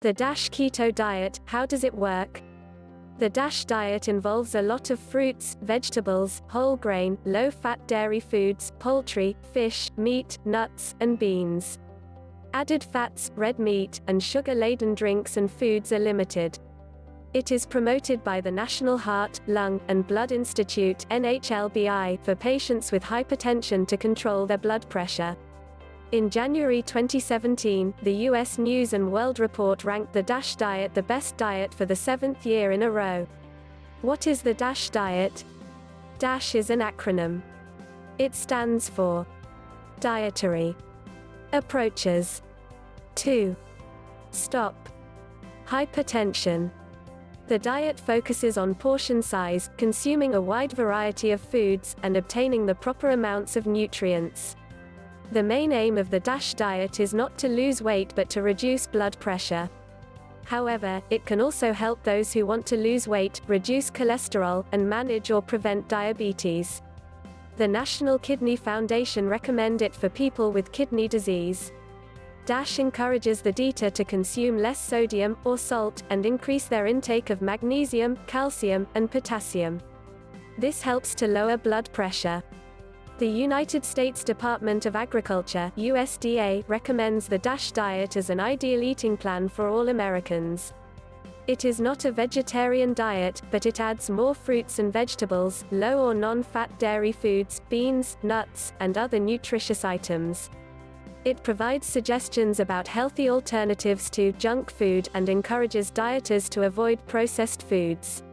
The DASH Keto Diet, how does it work? The DASH diet involves a lot of fruits, vegetables, whole grain, low-fat dairy foods, poultry, fish, meat, nuts, and beans. Added fats, red meat, and sugar-laden drinks and foods are limited. It is promoted by the National Heart, Lung, and Blood Institute (NHLBI) for patients with hypertension to control their blood pressure. In January 2017, the US News & World Report ranked the DASH diet the best diet for the 7th year in a row. What is the DASH diet? DASH is an acronym. It stands for Dietary Approaches to Stop Hypertension. The diet focuses on portion size, consuming a wide variety of foods, and obtaining the proper amounts of nutrients. The main aim of the DASH diet is not to lose weight but to reduce blood pressure. However, it can also help those who want to lose weight, reduce cholesterol, and manage or prevent diabetes. The National Kidney Foundation recommend it for people with kidney disease. DASH encourages the eater to consume less sodium, or salt, and increase their intake of magnesium, calcium, and potassium. This helps to lower blood pressure. The United States Department of Agriculture (USDA) recommends the DASH diet as an ideal eating plan for all Americans. It is not a vegetarian diet, but it adds more fruits and vegetables, low or non-fat dairy foods, beans, nuts, and other nutritious items. It provides suggestions about healthy alternatives to junk food and encourages dieters to avoid processed foods.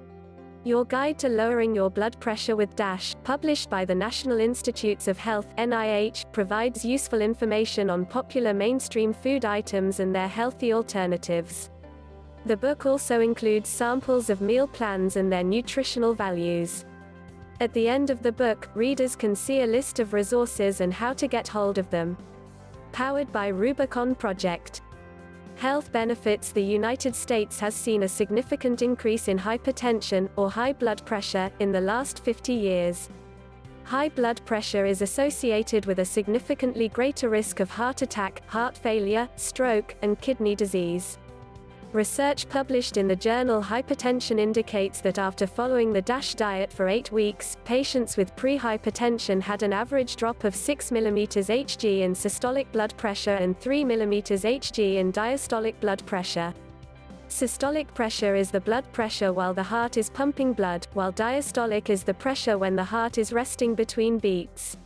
Your Guide to Lowering Your Blood Pressure with DASH, published by the National Institutes of Health (NIH), provides useful information on popular mainstream food items and their healthy alternatives. The book also includes samples of meal plans and their nutritional values. At the end of the book, readers can see a list of resources and how to get hold of them. Powered by Rubicon Project. Health benefits. The United States has seen a significant increase in hypertension, or high blood pressure, in the last 50 years. High blood pressure is associated with a significantly greater risk of heart attack, heart failure, stroke, and kidney disease. Research published in the journal Hypertension indicates that after following the DASH diet for 8 weeks, patients with pre-hypertension had an average drop of 6 mmHg in systolic blood pressure and 3 mmHg in diastolic blood pressure. Systolic pressure is the blood pressure while the heart is pumping blood, while diastolic is the pressure when the heart is resting between beats.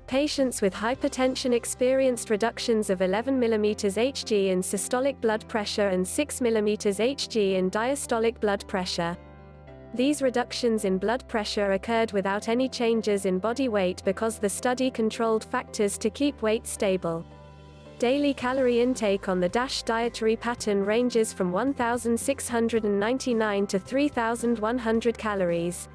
Patients with hypertension experienced reductions of 11 mmHg in systolic blood pressure and 6 mmHg in diastolic blood pressure. These reductions in blood pressure occurred without any changes in body weight because the study controlled factors to keep weight stable. Daily calorie intake on the DASH dietary pattern ranges from 1,699 to 3,100 calories.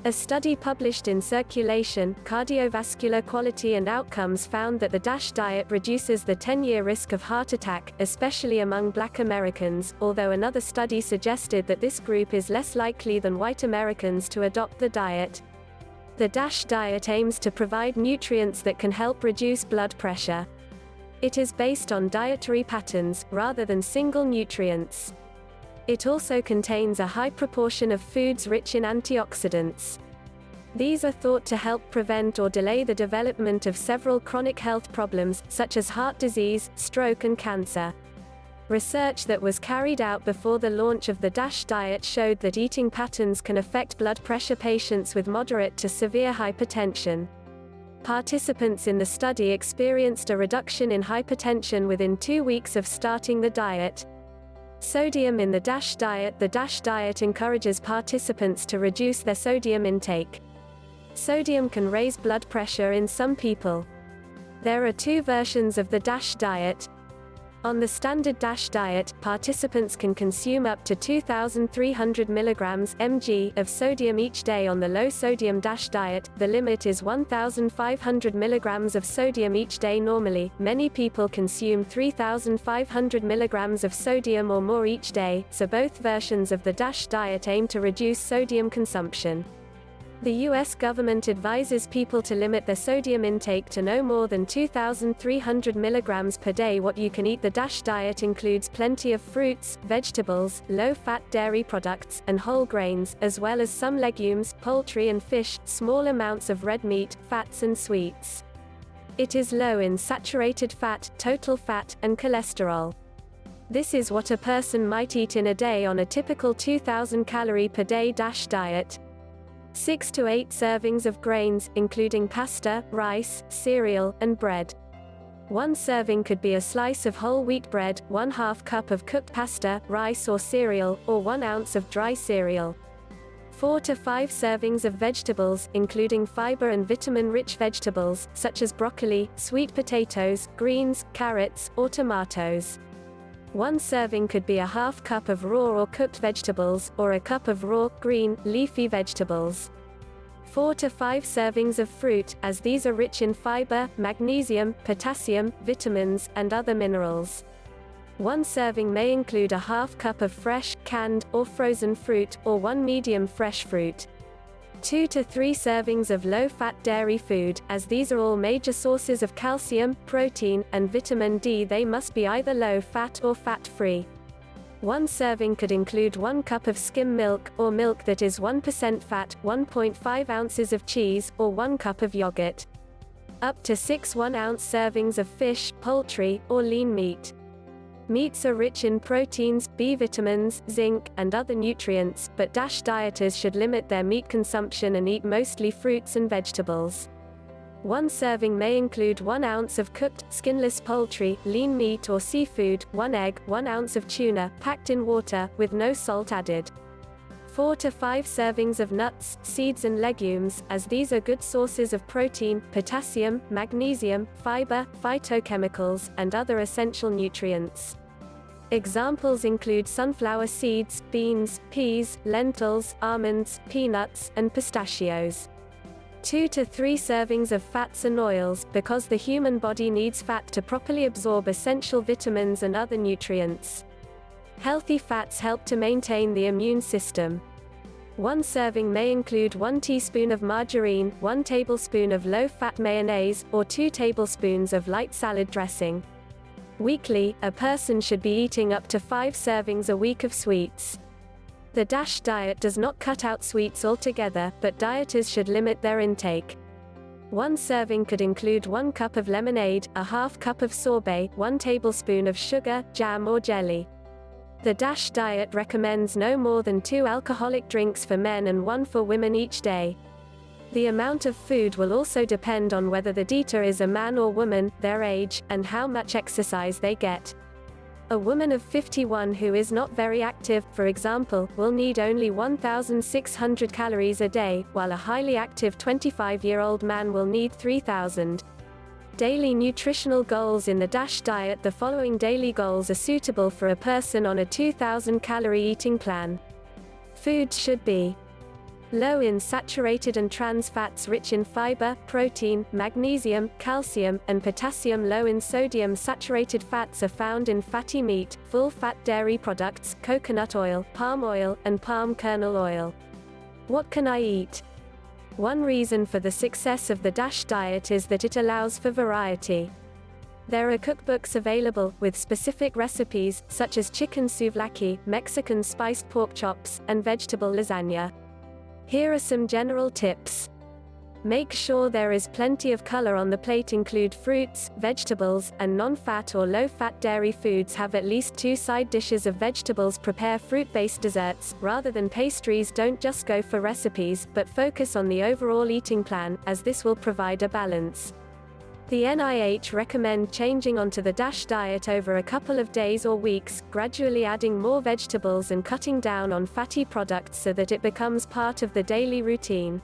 A study published in Circulation, Cardiovascular Quality and Outcomes found that the DASH diet reduces the 10-year risk of heart attack, especially among Black Americans, although another study suggested that this group is less likely than white Americans to adopt the diet. The DASH diet aims to provide nutrients that can help reduce blood pressure. It is based on dietary patterns, rather than single nutrients. It also contains a high proportion of foods rich in antioxidants. These are thought to help prevent or delay the development of several chronic health problems, such as heart disease, stroke and cancer. Research that was carried out before the launch of the DASH diet showed that eating patterns can affect blood pressure patients with moderate to severe hypertension. Participants in the study experienced a reduction in hypertension within 2 weeks of starting the diet. Sodium in the DASH diet. The DASH diet encourages participants to reduce their sodium intake. Sodium can raise blood pressure in some people. There are 2 versions of the DASH diet. On the standard DASH diet, participants can consume up to 2,300 mg/mg of sodium each day. On the low-sodium DASH diet, the limit is 1,500 mg of sodium each day. Normally, many people consume 3,500 mg of sodium or more each day, so both versions of the DASH diet aim to reduce sodium consumption. The US government advises people to limit their sodium intake to no more than 2,300 milligrams per day. What you can eat. The DASH diet includes plenty of fruits, vegetables, low-fat dairy products, and whole grains, as well as some legumes, poultry and fish, small amounts of red meat, fats and sweets. It is low in saturated fat, total fat, and cholesterol. This is what a person might eat in a day on a typical 2,000 calorie per day DASH diet. 6 to 8 servings of grains, including pasta, rice, cereal, and bread. One serving could be a slice of whole wheat bread, 1/2 cup of cooked pasta, rice or cereal, or 1 ounce of dry cereal. 4 to 5 servings of vegetables, including fiber and vitamin-rich vegetables, such as broccoli, sweet potatoes, greens, carrots, or tomatoes. One serving could be a 1/2 cup of raw or cooked vegetables, or a cup of raw, green, leafy vegetables. 4 to 5 servings of fruit, as these are rich in fiber, magnesium, potassium, vitamins, and other minerals. One serving may include a 1/2 cup of fresh, canned, or frozen fruit, or one medium fresh fruit. 2 to 3 servings of low-fat dairy food, as these are all major sources of calcium, protein, and vitamin D. They must be either low-fat or fat-free. One serving could include 1 cup of skim milk, or milk that is 1% fat, 1.5 ounces of cheese, or 1 cup of yogurt. Up to 6 1-ounce servings of fish, poultry, or lean meat. Meats are rich in proteins, B vitamins, zinc, and other nutrients, but DASH dieters should limit their meat consumption and eat mostly fruits and vegetables. One serving may include 1 ounce of cooked, skinless poultry, lean meat or seafood, 1 egg, 1 ounce of tuna, packed in water, with no salt added. 4 to 5 servings of nuts, seeds and legumes, as these are good sources of protein, potassium, magnesium, fiber, phytochemicals, and other essential nutrients. Examples include sunflower seeds, beans, peas, lentils, almonds, peanuts, and pistachios. 2 to 3 servings of fats and oils, because the human body needs fat to properly absorb essential vitamins and other nutrients. Healthy fats help to maintain the immune system. One serving may include 1 teaspoon of margarine, 1 tablespoon of low-fat mayonnaise, or 2 tablespoons of light salad dressing. Weekly, a person should be eating up to 5 servings a week of sweets. The DASH diet does not cut out sweets altogether, but dieters should limit their intake. One serving could include 1 cup of lemonade, a 1/2 cup of sorbet, 1 tablespoon of sugar, jam or jelly. The DASH diet recommends no more than 2 alcoholic drinks for men and 1 for women each day. The amount of food will also depend on whether the eater is a man or woman, their age, and how much exercise they get. A woman of 51 who is not very active, for example, will need only 1,600 calories a day, while a highly active 25-year-old man will need 3,000. Daily nutritional goals in the DASH diet. The following daily goals are suitable for a person on a 2,000-calorie eating plan. Foods should be low in saturated and trans fats, rich in fiber, protein, magnesium, calcium, and potassium. Low in sodium. Saturated fats are found in fatty meat, full-fat dairy products, coconut oil, palm oil, and palm kernel oil. What can I eat? One reason for the success of the DASH diet is that it allows for variety. There are cookbooks available, with specific recipes, such as chicken souvlaki, Mexican spiced pork chops, and vegetable lasagna. Here are some general tips. Make sure there is plenty of color on the plate. Include fruits, vegetables, and non-fat or low-fat dairy foods. Have at least 2 side dishes of vegetables. Prepare fruit-based desserts, rather than pastries. Don't just go for recipes, but focus on the overall eating plan, as this will provide a balance. The NIH recommend changing onto the DASH diet over a couple of days or weeks, gradually adding more vegetables and cutting down on fatty products so that it becomes part of the daily routine.